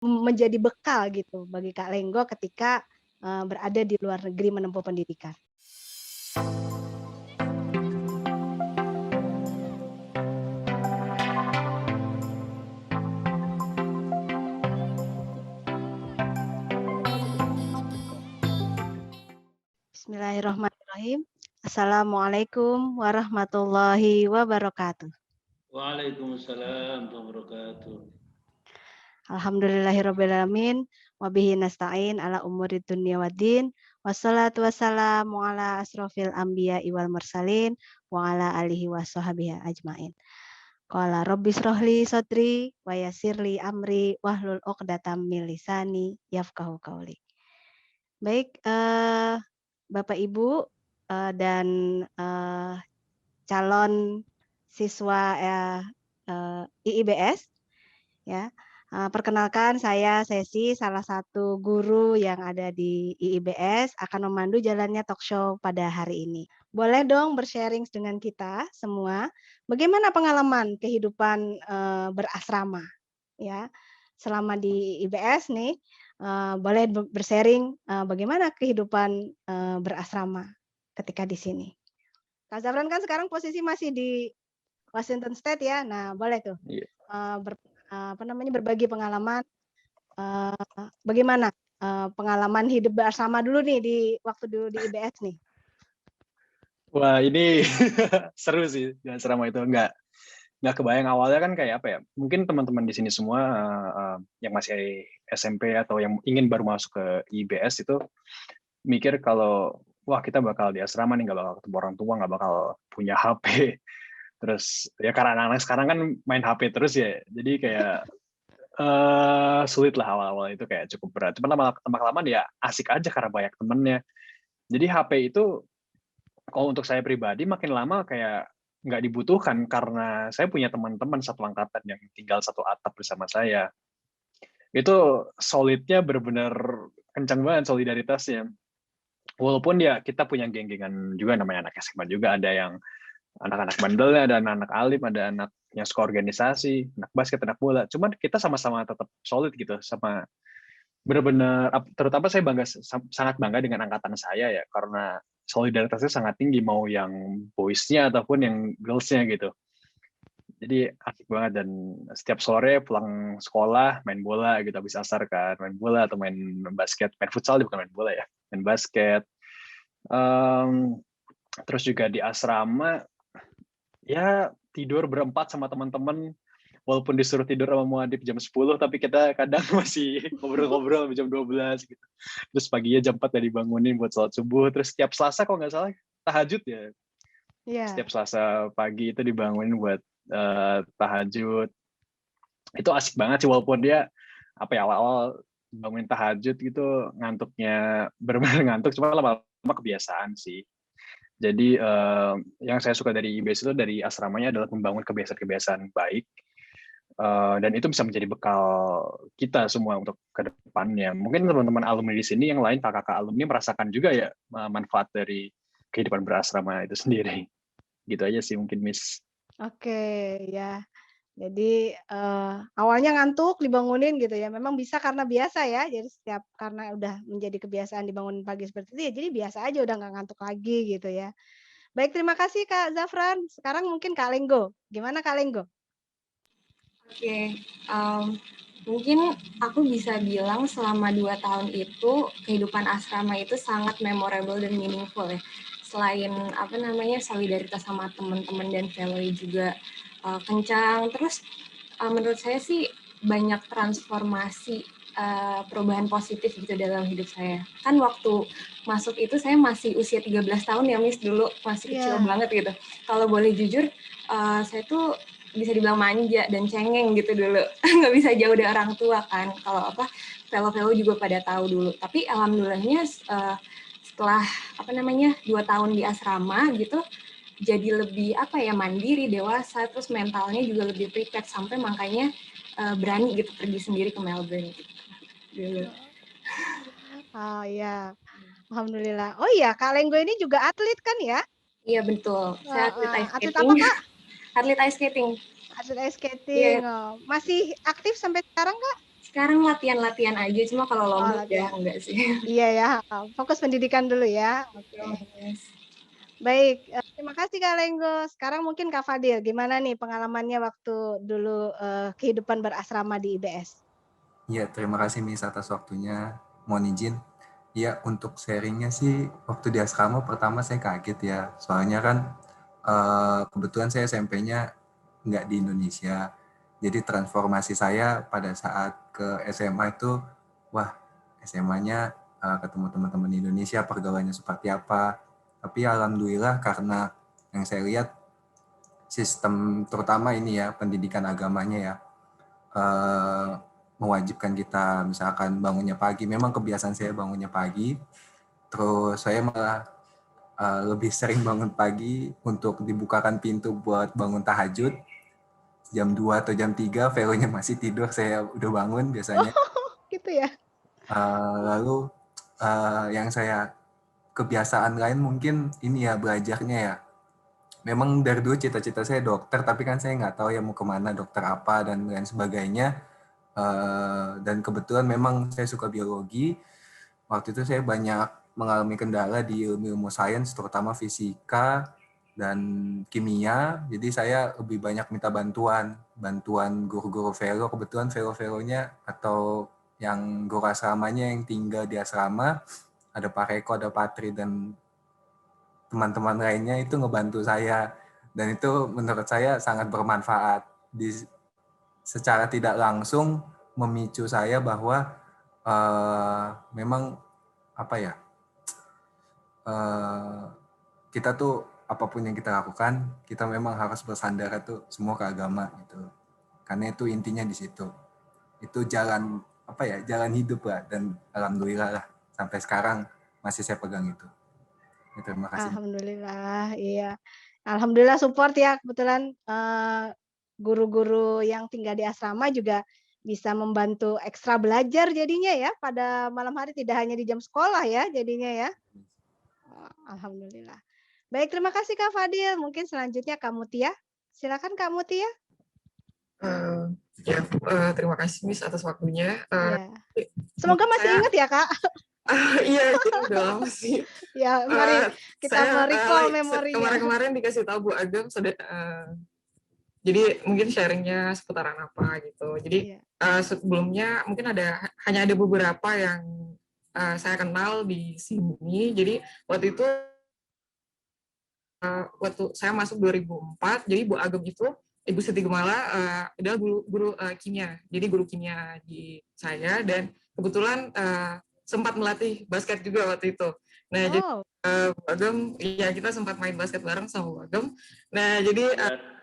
menjadi bekal gitu bagi Kak Lenggo ketika, berada di luar negeri menempuh pendidikan? Bismillahirrahmanirrahim. Assalamualaikum warahmatullahi wabarakatuh. Waalaikumsalam warahmatullahi wabarakatuh. Alhamdulillahirrabbilalamin. Wabihi nasta'in ala umuri dunya waddin. Wassalatu wassalamu ala asrofil anbiya wal mursalin wa ala alihi wa sahbihi ajmain. Qala rabbi srohli sodri wa yassirli amri wahlul uqdatam min lisani yafqahu qauli. Baik, Bapak Ibu, dan, calon siswa, IIBS ya. Perkenalkan saya Sesi, salah satu guru yang ada di IIBS, akan memandu jalannya talkshow pada hari ini. Boleh dong bersharing dengan kita semua, bagaimana pengalaman kehidupan, berasrama ya, selama di IIBS nih, boleh bersharing, bagaimana kehidupan, berasrama ketika di sini. Kak Zafran kan sekarang posisi masih di Washington State ya. Nah, boleh tuh, Iya. berbagi pengalaman, bagaimana, pengalaman hidup bersama dulu nih di waktu dulu di IBS nih? Wah, ini seru sih di asrama itu. Nggak kebayang awalnya kan kayak apa ya, mungkin teman-teman di sini semua, yang masih SMP atau yang ingin baru masuk ke IBS itu mikir kalau, wah kita bakal di asrama nih, nggak bakal ketemu orang tua, nggak bakal punya HP. Terus ya karena anak-anak sekarang kan main HP terus ya, jadi kayak sulit lah awal-awal itu kayak cukup berat. Cuma lama-kelamaan ya asik aja karena banyak temennya. Jadi HP itu kalau untuk saya pribadi makin lama kayak nggak dibutuhkan karena saya punya teman-teman satu angkatan yang tinggal satu atap bersama saya. Itu solidnya benar-benar kencang banget solidaritasnya. Walaupun ya kita punya geng-gengan juga, namanya anak SMA juga, ada yang anak-anak bandelnya, ada anak-anak alim, ada anak yang suka organisasi, anak basket, anak bola. Cuman kita sama-sama tetap solid gitu, sama benar-benar, terutama saya sangat bangga dengan angkatan saya ya, karena solidaritasnya sangat tinggi, mau yang boys-nya ataupun yang girls-nya gitu. Jadi asik banget, dan setiap sore pulang sekolah main bola gitu, habis asar kan main bola atau main basket, main futsal, bukan main bola ya, main basket. Terus juga di asrama ya tidur berempat sama teman-teman, walaupun disuruh tidur sama muadib jam 10, tapi kita kadang masih ngobrol-ngobrol sampai jam 12 gitu. Terus paginya jam 4 udah dibangunin buat sholat subuh. Terus setiap Selasa kalau nggak salah tahajud ya. Iya. Setiap Selasa pagi itu dibangunin buat tahajud. Itu asik banget sih, walaupun dia apa ya, awal-awal bangunin tahajud gitu ngantuknya benar-benar ngantuk, cuma lama-lama kebiasaan sih. Jadi yang saya suka dari IBS itu, dari asramanya, adalah membangun kebiasaan-kebiasaan baik, dan itu bisa menjadi bekal kita semua untuk ke depannya. Mungkin teman-teman alumni di sini yang lain, kakak-kakak alumni, merasakan juga ya manfaat dari kehidupan berasrama itu sendiri. Gitu aja sih mungkin, Miss. Oke, ya. Jadi, awalnya ngantuk dibangunin gitu ya, memang bisa karena biasa ya, jadi karena udah menjadi kebiasaan dibangun pagi seperti itu ya, jadi biasa aja udah nggak ngantuk lagi gitu ya. Baik, terima kasih Kak Zafran. Sekarang mungkin Kak Lenggo, gimana Kak Lenggo? Oke, mungkin aku bisa bilang selama 2 tahun itu kehidupan asrama itu sangat memorable dan meaningful ya. Selain solidaritas sama teman-teman dan family juga kencang. Terus menurut saya sih banyak transformasi perubahan positif gitu dalam hidup saya. Kan waktu masuk itu saya masih usia 13 tahun ya, Miss, dulu masih kecil banget gitu. Kalau boleh jujur, saya tuh bisa dibilang manja dan cengeng gitu dulu. Nggak bisa jauh dari orang tua kan. Kalau fellow-fellow juga pada tahu dulu. Tapi alhamdulillahnya setelah 2 tahun di asrama gitu, jadi lebih mandiri, dewasa, terus mentalnya juga lebih prepared, sampai makanya berani gitu pergi sendiri ke Melbourne gitu. Oh iya, alhamdulillah. Oh iya, Kak Lenggo ini juga atlet kan ya? Iya betul, saya atlet ice Atlet skating. apa Kak? Atlet ice skating. Atlet ice skating. Oh, masih aktif sampai sekarang Kak? Sekarang latihan-latihan aja, cuma kalau Oh, lomba ya latihan. enggak sih. Iya ya, fokus pendidikan dulu ya. Betul, Oke. Mas. Baik, terima kasih Kak Lenggo. Sekarang mungkin Kak Fadil, gimana nih pengalamannya waktu dulu, kehidupan berasrama di IBS? Iya, terima kasih Miss atas waktunya. Mohon izin. Ya, untuk sharingnya sih, waktu di asrama pertama saya kaget ya. Soalnya kan kebetulan saya SMP-nya nggak di Indonesia. Jadi transformasi saya pada saat ke SMA itu, wah SMA-nya ketemu teman-teman Indonesia, pergaulannya seperti apa. Tapi alhamdulillah karena yang saya lihat sistem terutama ini ya, pendidikan agamanya ya, mewajibkan kita misalkan bangunnya pagi. Memang kebiasaan saya bangunnya pagi, terus saya malah lebih sering bangun pagi untuk dibukakan pintu buat bangun tahajud. Jam 2 atau jam 3, Vero-nya masih tidur, saya udah bangun biasanya. Gitu ya? Lalu yang saya kebiasaan lain mungkin ini ya, belajarnya ya. Memang dari dulu cita-cita saya dokter, tapi kan saya nggak tahu ya mau kemana, dokter apa, dan lain sebagainya. Dan kebetulan memang saya suka biologi. Waktu itu saya banyak mengalami kendala di ilmu sains, terutama fisika dan kimia. Jadi saya lebih banyak minta bantuan guru-guru Vero. Kebetulan Vero-Veronya atau yang guru asramanya yang tinggal di asrama, ada Pak Reko, ada Patri, dan teman-teman lainnya itu ngebantu saya. Dan itu menurut saya sangat bermanfaat. Secara tidak langsung memicu saya bahwa memang apa ya, kita tuh apapun yang kita lakukan, kita memang harus bersandar tuh semua ke agama gitu. Karena itu intinya di situ. Itu jalan apa ya, jalan hidup lah, dan alhamdulillah lah sampai sekarang masih saya pegang itu. Terima kasih. Alhamdulillah, iya. Alhamdulillah support ya, kebetulan, guru-guru yang tinggal di asrama juga bisa membantu ekstra belajar jadinya ya, pada malam hari tidak hanya di jam sekolah ya jadinya ya. Oh, alhamdulillah. Baik, terima kasih Kak Fadil. Mungkin selanjutnya Kak Mutia. Silakan Kak Mutia. Eh, ya, terima kasih Miss atas waktunya. Iya. Semoga masih Saya, ingat ya Kak. iya itu udah lama sih. Ya, mari kita Saya me-recall memorinya. kemarin-kemarin dikasih tahu Bu Agam, jadi mungkin sharingnya seputaran apa gitu. Jadi Iya. sebelumnya mungkin hanya ada beberapa yang saya kenal di sini. Jadi waktu itu waktu saya masuk 2004, jadi Bu Agam itu Ibu Siti Gemala adalah guru kimia. Jadi guru kimia di saya, dan kebetulan sempat melatih basket juga waktu itu. Nah, jadi Bu Agam, ya kita sempat main basket bareng sama Bu Agam. Nah, jadi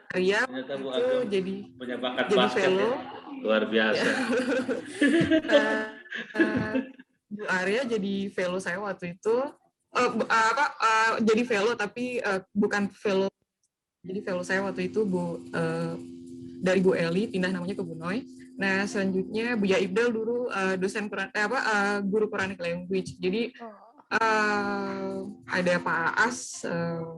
Arya itu jadi punya bakat jadi basket fellow. ya. Luar biasa. Bu Arya jadi fellow saya waktu itu. Jadi fellow tapi bukan fellow. Jadi fellow saya waktu itu dari Bu Eli pindah namanya ke Bu Noy. Nah, selanjutnya Bu Yaibdal dulu dosen guru Quranic language. Jadi ada Pak As,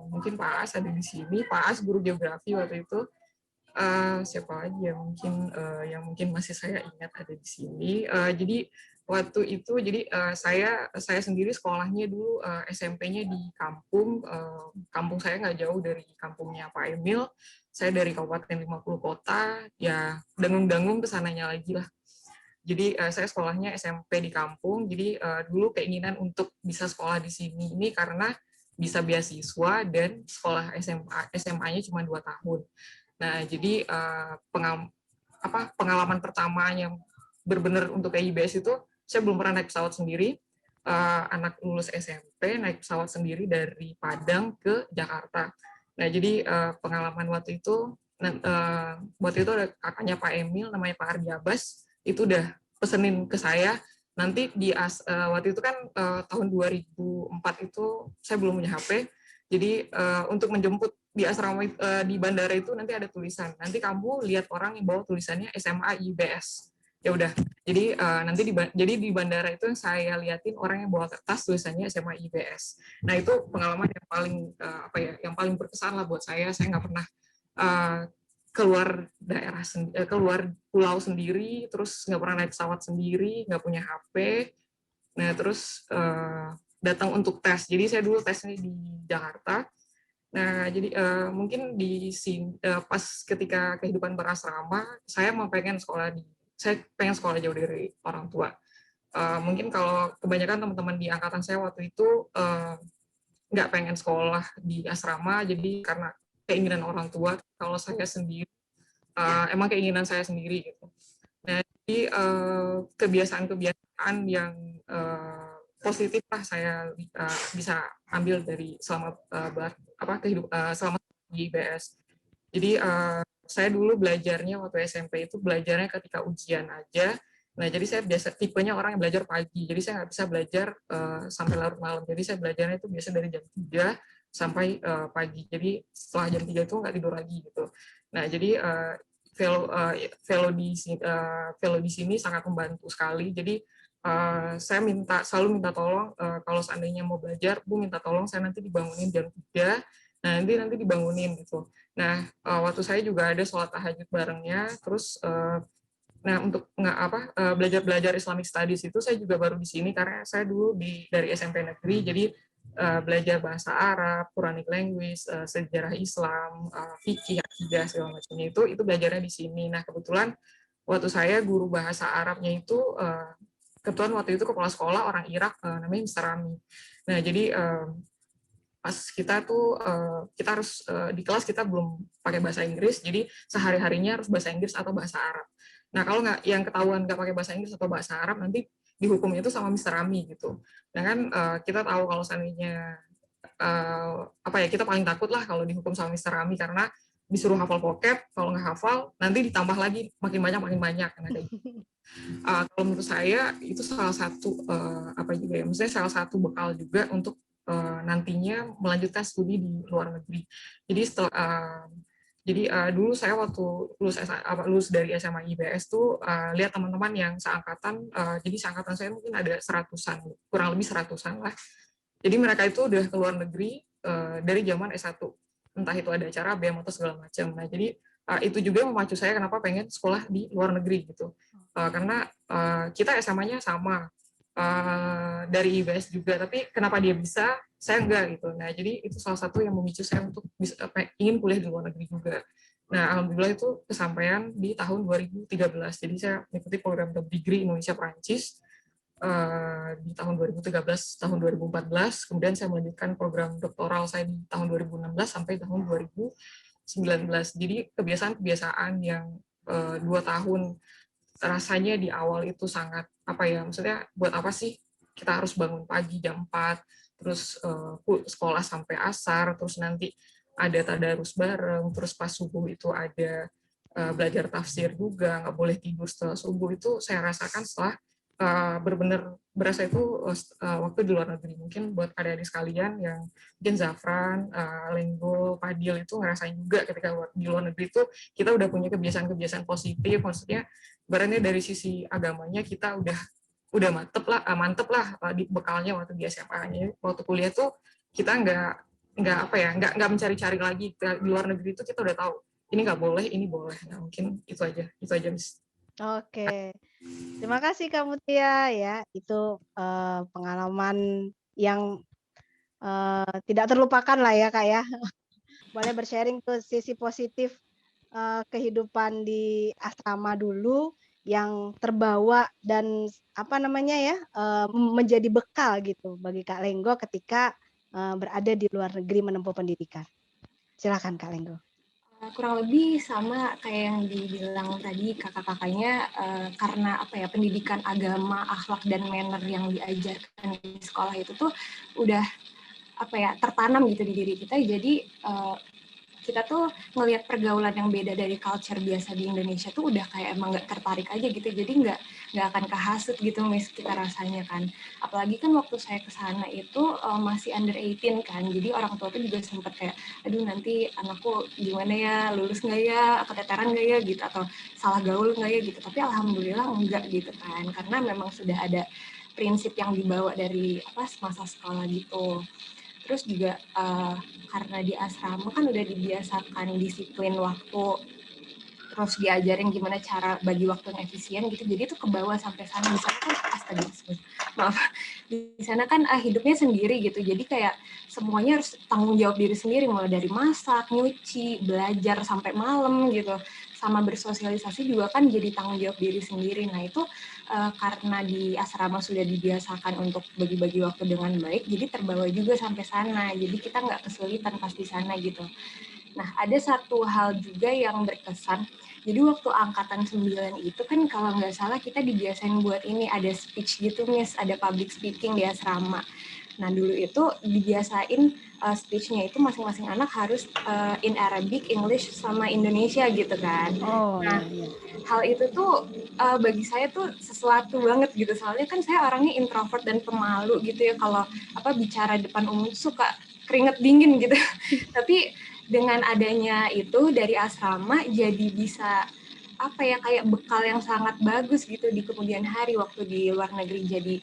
mungkin Pak As ada di sini. Pak As guru geografi waktu itu. Siapa lagi yang mungkin masih saya ingat ada di sini. Jadi waktu itu saya sendiri sekolahnya dulu SMP-nya di kampung. Kampung saya nggak jauh dari kampungnya Pak Emil. Saya dari Kabupaten 50 kota, ya dengung-dengung kesananya lagi lah. Jadi saya sekolahnya SMP di kampung. Jadi dulu keinginan untuk bisa sekolah di sini ini karena bisa beasiswa dan sekolah SMA-nya cuma 2 tahun. Nah, jadi pengalaman pertama yang benar-benar untuk IBS itu, saya belum pernah naik pesawat sendiri. Anak lulus SMP naik pesawat sendiri dari Padang ke Jakarta. Nah, jadi pengalaman waktu itu ada kakaknya Pak Emil, namanya Pak Ardi Abbas, itu udah pesenin ke saya. Nanti waktu itu kan tahun 2004 itu saya belum punya HP. Jadi untuk menjemput di asrama di bandara itu nanti ada tulisan. Nanti kamu lihat orang yang bawa tulisannya SMA IBS. Ya udah. Jadi nanti di bandara itu saya liatin orang yang bawa kertas tulisannya SMA IBS. Nah, itu pengalaman yang paling yang paling berkesan lah buat saya. Saya nggak pernah keluar daerah, keluar pulau sendiri, terus nggak pernah naik pesawat sendiri, nggak punya HP. Nah, terus datang untuk tes. Jadi saya dulu tesnya di Jakarta. Nah, jadi mungkin di sini pas ketika kehidupan berasrama, saya pengen sekolah jauh dari orang tua. Mungkin kalau kebanyakan teman-teman di angkatan saya waktu itu nggak pengen sekolah di asrama, jadi karena keinginan orang tua. Kalau saya sendiri, emang keinginan saya sendiri gitu. Nah, jadi kebiasaan-kebiasaan yang positif lah saya bisa ambil dari selama selama di IBS. Jadi saya dulu belajarnya waktu SMP itu belajarnya ketika ujian aja. Nah, jadi saya biasa tipenya orang yang belajar pagi. Jadi saya nggak bisa belajar sampai larut malam. Jadi saya belajarnya itu biasa dari jam 3 sampai pagi. Jadi setelah jam 3 itu nggak tidur lagi gitu. Nah, jadi Velo di sini sangat membantu sekali. Jadi saya selalu minta tolong kalau seandainya mau belajar, Bu minta tolong saya nanti dibangunin jam 3. Nah, nanti dibangunin gitu. Nah, waktu saya juga ada sholat tahajud barengnya, terus nah untuk belajar Islamic Studies itu saya juga baru di sini karena saya dulu dari SMP negeri, jadi belajar bahasa Arab, Quranic language, sejarah Islam, fikih, akidah segala macamnya itu belajarnya di sini. Nah, kebetulan waktu saya guru bahasa Arabnya itu kebetulan waktu itu kepala sekolah orang Irak namanya Mr. Rami. Nah, jadi pas kita tuh kita harus di kelas kita belum pakai bahasa Inggris, jadi sehari-harinya harus bahasa Inggris atau bahasa Arab. Nah, kalau yang ketahuan nggak pakai bahasa Inggris atau bahasa Arab, nanti dihukumnya itu sama Mr. Rami gitu. Nah kan kita tahu kalau seandainya kita paling takut lah kalau dihukum sama Mr. Rami karena disuruh hafal vocab, kalau nggak hafal nanti ditambah lagi makin banyak. Nah, kayak gitu. Kalau menurut saya itu salah satu maksudnya salah satu bekal juga untuk nantinya melanjutkan studi di luar negeri. Jadi dulu saya waktu lulus dari SMA IBS tuh lihat teman-teman yang seangkatan, jadi seangkatan saya mungkin ada 100-an, kurang lebih 100-an lah. Jadi mereka itu udah ke luar negeri dari zaman S1, entah itu ada acara BEM atau segala macam. Nah, jadi itu juga memacu saya kenapa pengen sekolah di luar negeri gitu. Karena kita SMA-nya sama, dari IBS juga, tapi kenapa dia bisa, saya enggak gitu. Nah, jadi itu salah satu yang memicu saya untuk ingin kuliah di luar negeri juga. Nah, alhamdulillah itu kesampaian di tahun 2013. Jadi saya mengikuti program degree Indonesia Perancis di tahun 2013, tahun 2014. Kemudian saya melanjutkan program doktoral saya di tahun 2016 sampai tahun 2019. Jadi kebiasaan-kebiasaan yang 2 tahun rasanya di awal itu sangat maksudnya buat apa sih kita harus bangun pagi jam 4, terus sekolah sampai asar, terus nanti ada tadarus bareng, terus pas subuh itu ada belajar tafsir juga, nggak boleh tidur setelah subuh. Itu saya rasakan setelah benar-benar berasa itu waktu di luar negeri. Mungkin buat adik-adik sekalian yang mungkin Zafran, Lenggo, Padil itu ngerasain juga ketika di luar negeri itu kita udah punya kebiasaan-kebiasaan positif, maksudnya barangnya dari sisi agamanya kita udah mantep lah di bekalnya waktu di SMA-nya. Waktu kuliah tuh kita nggak mencari-cari lagi. Di luar negeri itu kita udah tahu ini nggak boleh, ini boleh. Nah, mungkin itu aja Miss. Oke, terima kasih Kak Mutia ya, itu pengalaman yang tidak terlupakan lah ya Kak ya. Boleh bersharing tuh sisi positif kehidupan di asrama dulu yang terbawa dan menjadi bekal gitu bagi Kak Lenggo ketika berada di luar negeri menempuh pendidikan. Silakan Kak Lenggo. Kurang lebih sama kayak yang dibilang tadi kakak-kakaknya, karena pendidikan agama, akhlak dan manner yang diajarkan di sekolah itu tuh udah tertanam gitu di diri kita. Jadi kita tuh ngelihat pergaulan yang beda dari culture biasa di Indonesia tuh udah kayak emang nggak tertarik aja gitu. Jadi nggak akan kehasut gitu Miss kita rasanya kan. Apalagi kan waktu saya ke sana itu masih under 18 kan. Jadi orang tua tuh juga sempat kayak, aduh nanti anakku gimana ya, lulus nggak ya, keteteran nggak ya gitu, atau salah gaul nggak ya gitu. Tapi alhamdulillah enggak gitu kan. Karena memang sudah ada prinsip yang dibawa dari masa sekolah gitu. Terus juga karena di asrama kan udah dibiasakan disiplin waktu, terus diajarin gimana cara bagi waktu yang efisien gitu. Jadi itu ke bawah sampai sana. Di sana kan maaf, di sana kan hidupnya sendiri gitu. Jadi kayak semuanya harus tanggung jawab diri sendiri, mulai dari masak, nyuci, belajar sampai malam gitu. Sama bersosialisasi juga kan jadi tanggung jawab diri sendiri. Nah itu karena di asrama sudah dibiasakan untuk bagi-bagi waktu dengan baik, jadi terbawa juga sampai sana. Jadi kita nggak kesulitan pas di sana gitu. Nah, ada satu hal juga yang berkesan. Jadi waktu angkatan 9 itu kan kalau nggak salah kita dibiasain buat ini, ada speech gitu, Miss, ada public speaking di asrama. Nah, dulu itu dibiasain speech-nya itu masing-masing anak harus in Arabic, English, sama Indonesia gitu kan. Oh, Nah, iya. hal itu tuh bagi saya tuh sesuatu banget gitu. Soalnya kan saya orangnya introvert dan pemalu gitu ya, kalau bicara depan umum suka keringet dingin gitu. Tapi dengan adanya itu dari asrama jadi bisa kayak bekal yang sangat bagus gitu di kemudian hari waktu di luar negeri. Jadi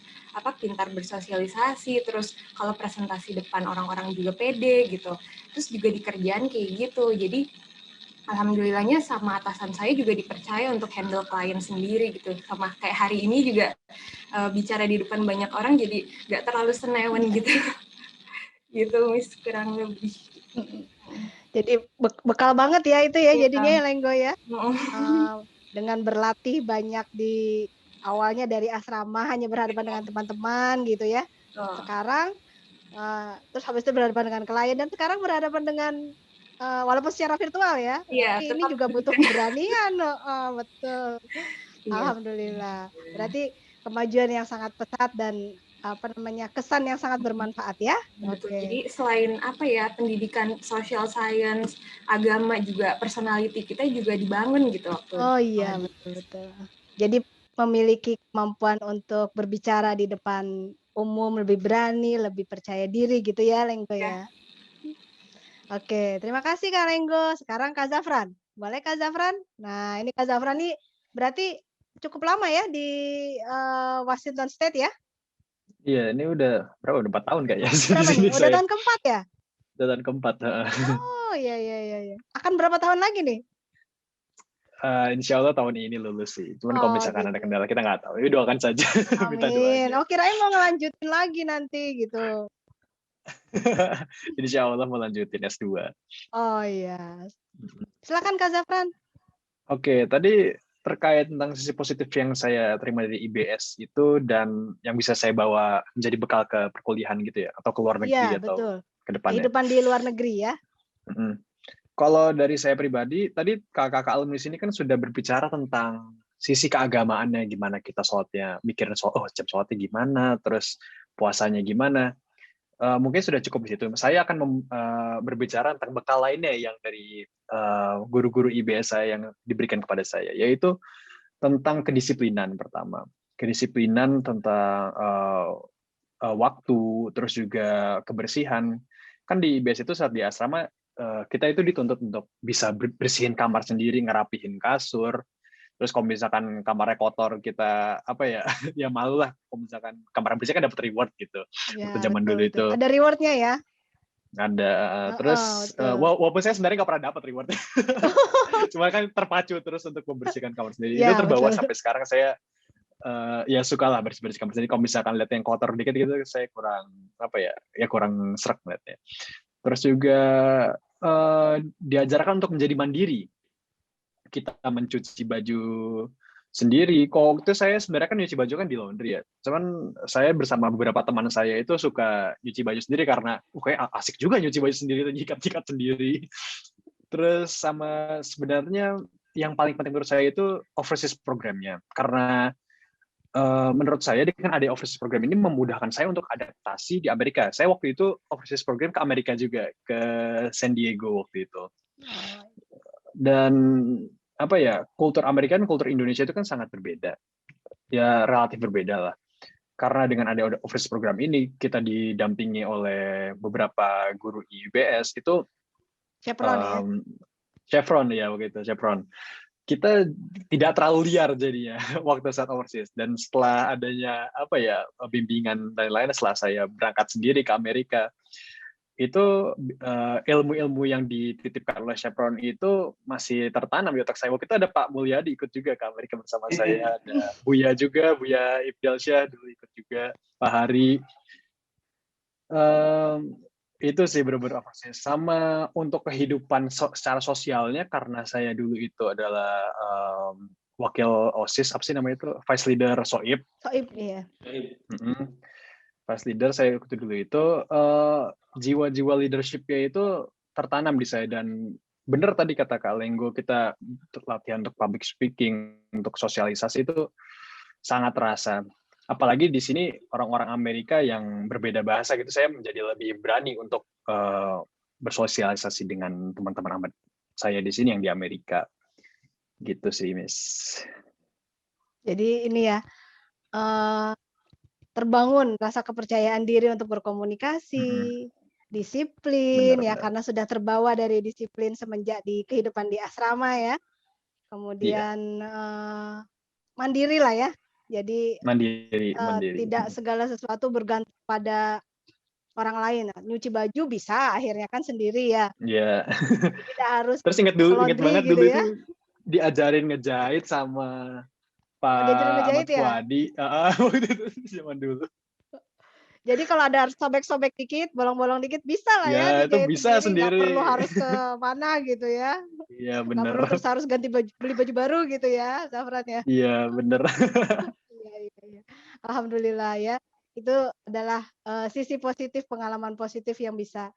pintar bersosialisasi, terus kalau presentasi depan orang-orang juga pede gitu. Terus juga di kerjaan kayak gitu. Jadi alhamdulillahnya sama atasan saya juga dipercaya untuk handle klien sendiri gitu. Sama kayak hari ini juga bicara di depan banyak orang jadi nggak terlalu senewan gitu. Gitu, Miss, kurang lebih. Jadi bekal banget ya itu ya jadinya ya, Lenggo ya. Iya. Dengan berlatih banyak di awalnya dari asrama hanya berhadapan dengan teman-teman gitu ya. Sekarang terus habis itu berhadapan dengan klien dan sekarang berhadapan dengan walaupun secara virtual ya. Iya, Tapi ini juga butuh keberanian. Betul. Iya. Alhamdulillah. Berarti kemajuan yang sangat pesat dan kesan yang sangat bermanfaat ya. Betul. Oke. Jadi selain pendidikan social science, agama juga personality kita juga dibangun gitu waktu. Oh iya, betul. Jadi memiliki kemampuan untuk berbicara di depan umum, lebih berani, lebih percaya diri gitu ya, Lenggo ya. Oke, terima kasih Kak Lenggo. Sekarang Kak Zafran. Boleh Kak Zafran? Nah, ini Kak Zafran nih berarti cukup lama ya di Washington State ya? Iya, ini udah 4 tahun kayaknya di Berapa sini nih? Udah saya. tahun keempat ya? Udah tahun keempat. Oh iya. Akan berapa tahun lagi nih? Insya Allah tahun ini lulus sih. Cuman kalau misalkan ada gitu. kendala kita nggak tahu. Ya doakan saja. Minta Amin. doanya. Oh kirain mau ngelanjutin lagi nanti gitu. Insya Allah mau lanjutin S2. Oh iya. Silakan Kak Zafran. Oke, tadi terkait tentang sisi positif yang saya terima dari IBS itu dan yang bisa saya bawa menjadi bekal ke perkuliahan gitu ya, atau ke luar negeri Iya, atau betul. ke depannya. Kehidupan di luar negeri ya. Kalau dari saya pribadi, tadi kakak-kakak alumni sini kan sudah berbicara tentang sisi keagamaannya, gimana kita sholatnya, mikirin jam sholatnya gimana, terus puasanya gimana. Mungkin sudah cukup di situ. Saya akan berbicara tentang bekal lainnya yang dari guru-guru IBS saya yang diberikan kepada saya, yaitu tentang kedisiplinan pertama. Kedisiplinan tentang waktu, terus juga kebersihan. Kan di IBS itu saat di asrama, kita itu dituntut untuk bisa bersihin kamar sendiri, ngerapihin kasur. Terus kalau misalkan kamarnya kotor, kita ya malu lah. Kalau misalkan kamar bersih kan dapat reward gitu. Ya, Waktu zaman dulu itu. Ada rewardnya ya? Ada. Terus walaupun saya sebenarnya nggak pernah dapat rewardnya. Cuma kan terpacu terus untuk membersihkan kamar sendiri. Ya, itu terbawa sampai sekarang saya ya sukalah bersih kamar sendiri. Kalau misalkan lihat yang kotor dikit gitu, saya kurang kurang srek lihatnya. Terus juga diajarkan untuk menjadi mandiri. Kita mencuci baju sendiri. Kalau itu saya sebenarnya kan nyuci baju kan di laundry ya. Cuman saya bersama beberapa teman saya itu suka nyuci baju sendiri karena kayak asik juga nyuci baju sendiri, nyikat-nyikat sendiri. Terus sama sebenarnya yang paling penting menurut saya itu overseas programnya. Karena menurut saya dengan ada overseas program ini memudahkan saya untuk adaptasi di Amerika. Saya waktu itu overseas program ke Amerika juga, ke San Diego waktu itu. Dan kultur Amerika dan kultur Indonesia itu kan sangat berbeda. Ya relatif berbeda lah. Karena dengan ada overseas program ini, kita didampingi oleh beberapa guru IBS itu Chevron ya begitu, Chevron. Kita tidak terlalu liar jadinya waktu saat overseas. Dan setelah adanya bimbingan dan lain-lain, setelah saya berangkat sendiri ke Amerika, ilmu-ilmu yang dititipkan oleh Chevron itu masih tertanam di otak saya. Waktu itu ada Pak Mulyadi ikut juga ke Amerika bersama saya, ada Buya juga, Buya Ibdalsyah dulu ikut juga, Pak Hari. Itu sih benar-benar sama untuk kehidupan secara sosialnya, karena saya dulu itu adalah wakil OSIS, apa sih namanya itu, vice leader SOIP. Soib, iya. Vice leader saya waktu dulu itu, jiwa-jiwa leadership-nya itu tertanam di saya, dan benar tadi kata Kak Lenggo, kita latihan untuk public speaking, untuk sosialisasi itu sangat terasa. Apalagi di sini orang-orang Amerika yang berbeda bahasa gitu, saya menjadi lebih berani untuk bersosialisasi dengan teman-teman saya di sini yang di Amerika. Gitu sih, Miss. Jadi ini ya, terbangun rasa kepercayaan diri untuk berkomunikasi, disiplin ya, karena sudah terbawa dari disiplin semenjak di kehidupan di asrama ya. Kemudian mandiri lah ya. Jadi mandiri. tidak segala sesuatu bergantung pada orang lain. Nyuci baju bisa, akhirnya kan sendiri ya. Iya. Tidak harus. Terus ingat banget gitu dulu ya. itu diajarin ngejahit sama Pak Ahmad Fuadi. Waktu itu zaman dulu. Jadi kalau ada sobek-sobek dikit, bolong-bolong dikit, bisa lah ya. Itu bisa sendiri. Nggak perlu harus ke mana gitu ya. Iya, Nggak bener. perlu terus harus ganti baju, beli baju baru gitu ya, Zafran ya. Iya, bener. Iya. Alhamdulillah ya. Itu adalah sisi positif, pengalaman positif yang bisa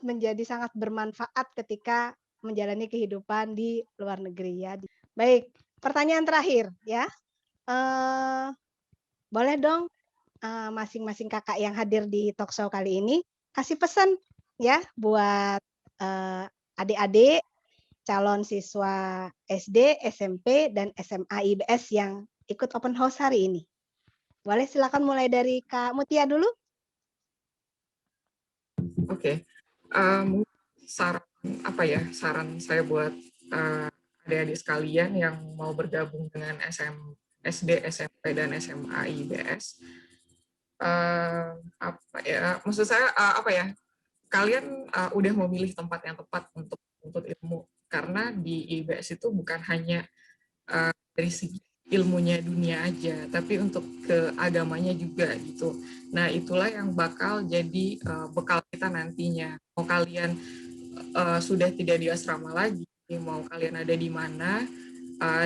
menjadi sangat bermanfaat ketika menjalani kehidupan di luar negeri ya. Baik, pertanyaan terakhir ya. Boleh dong masing-masing kakak yang hadir di talk show kali ini kasih pesan ya buat adik-adik calon siswa SD, SMP, dan SMA IBS yang ikut open house hari ini. Boleh silakan mulai dari Kak Mutia dulu. Oke. Saran saya buat adik-adik sekalian yang mau bergabung dengan SD, SMP, dan SMA IBS. Maksud saya kalian udah memilih tempat yang tepat untuk ilmu, karena di IBS itu bukan hanya dari segi ilmunya dunia aja, tapi untuk ke agamanya juga gitu. Nah, itulah yang bakal jadi bekal kita nantinya. Mau kalian sudah tidak di asrama lagi, mau kalian ada di mana,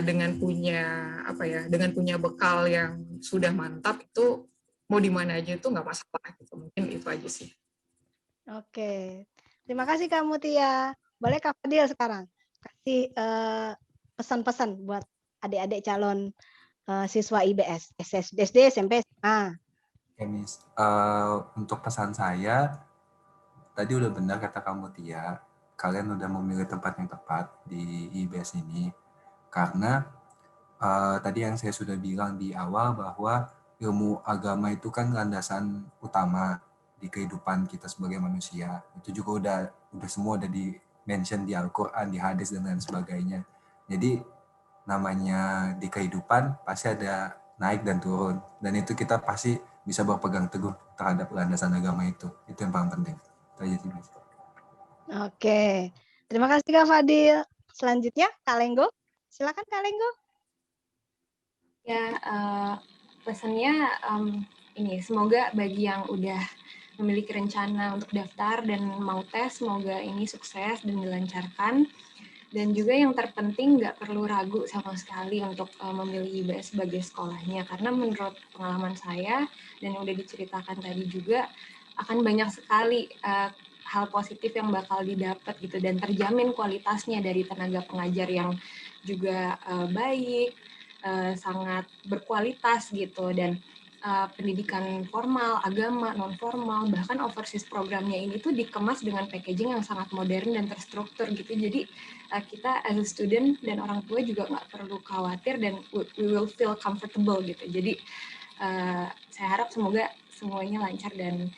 dengan punya bekal yang sudah mantap, itu mau di mana aja itu nggak masalah gitu. Mungkin itu aja sih. Oke, terima kasih Kak Mutia. Boleh Kak Fadil sekarang kasih pesan-pesan buat adik-adik calon siswa IBS, SD, SMP, SMA. Oke, Miss. Untuk pesan saya, tadi udah benar kata Kak Mutia, kalian udah memilih tempat yang tepat di IBS ini, karena tadi yang saya sudah bilang di awal bahwa ilmu agama itu kan landasan utama di kehidupan kita sebagai manusia. Itu juga udah semua udah di mention di Al-Quran, di hadis, dan lain sebagainya. Jadi namanya di kehidupan pasti ada naik dan turun, dan itu kita pasti bisa berpegang teguh terhadap landasan agama itu yang paling penting. Itu aja sih, Mas. Oke, terima kasih Kak Fadil. Selanjutnya Kak Lenggo, silakan Kak Lenggo. Ya, pesannya ini, semoga bagi yang udah memiliki rencana untuk daftar dan mau tes, semoga ini sukses dan dilancarkan. Dan juga yang terpenting nggak perlu ragu sama sekali untuk memilih IBS sebagai sekolahnya, karena menurut pengalaman saya dan yang udah diceritakan tadi juga, akan banyak sekali hal positif yang bakal didapat gitu, dan terjamin kualitasnya dari tenaga pengajar yang juga baik, sangat berkualitas gitu, dan pendidikan formal, agama, non-formal, bahkan overseas programnya ini tuh dikemas dengan packaging yang sangat modern dan terstruktur gitu. Jadi kita as a student dan orang tua juga nggak perlu khawatir, dan we will feel comfortable gitu. Jadi saya harap semoga semuanya lancar dan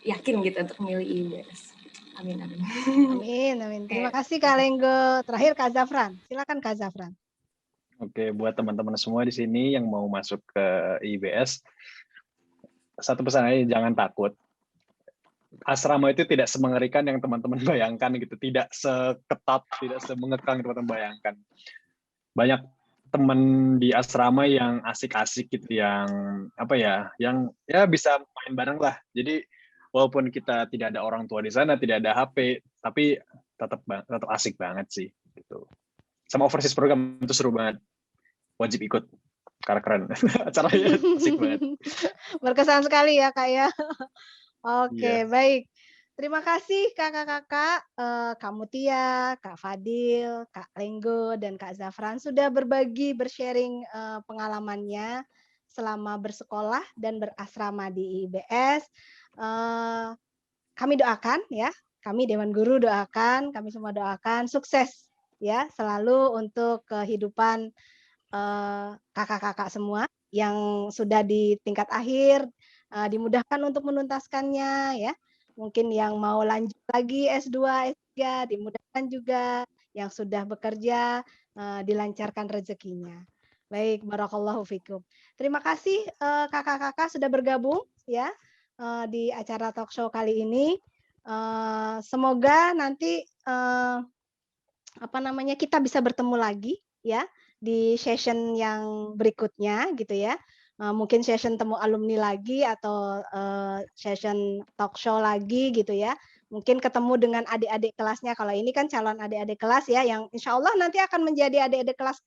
yakin gitu untuk memilih IBS. Amin, amin. Amin. Terima kasih Kak Lenggo. Terakhir Kak Zafran. Silakan Kak Zafran. Oke, buat teman-teman semua di sini yang mau masuk ke IBS, satu pesan aja, jangan takut. asrama itu tidak semengerikan yang teman-teman bayangkan gitu, tidak seketat, tidak semengekang yang teman-teman bayangkan. Banyak teman di asrama yang asik-asik gitu, yang apa ya, yang ya bisa main bareng lah. Jadi walaupun kita tidak ada orang tua di sana, tidak ada HP, tapi tetap asik banget sih gitu. Sama overseas program itu seru banget, wajib ikut karena keren. Acaranya asik banget. Berkesan sekali ya Kak ya. Oke, Iya. baik. Terima kasih kakak-kakak, Kak Mutia, Kak Fadil, Kak Lenggo, dan Kak Zafran sudah berbagi, bersharing pengalamannya selama bersekolah dan berasrama di IIBS. Kami doakan ya, kami Dewan Guru doakan, kami semua doakan sukses ya selalu untuk kehidupan kakak-kakak semua yang sudah di tingkat akhir, dimudahkan untuk menuntaskannya ya. Mungkin yang mau lanjut lagi S2, S3 dimudahkan juga, yang sudah bekerja dilancarkan rezekinya. Baik, barakallahu fikum. Terima kasih kakak-kakak sudah bergabung ya di acara talk show kali ini. Semoga nanti kita bisa bertemu lagi ya di session yang berikutnya gitu ya. Mungkin session temu alumni lagi atau session talk show lagi gitu ya. Mungkin ketemu dengan adik-adik kelasnya. Kalau ini kan calon adik-adik kelas ya yang insya Allah nanti akan menjadi adik-adik kelas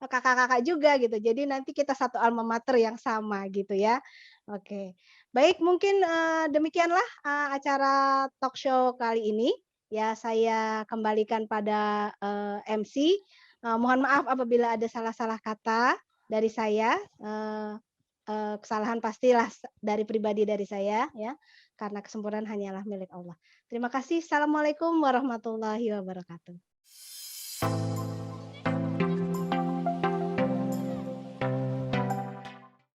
kakak-kakak juga gitu. Jadi nanti kita satu alma mater yang sama gitu ya. Oke. Baik, mungkin demikianlah acara talk show kali ini. Ya, saya kembalikan pada MC. Mohon maaf apabila ada salah-salah kata dari saya. Kesalahan pastilah dari pribadi dari saya ya, karena kesempurnaan hanyalah milik Allah. Terima kasih. Assalamualaikum warahmatullahi wabarakatuh.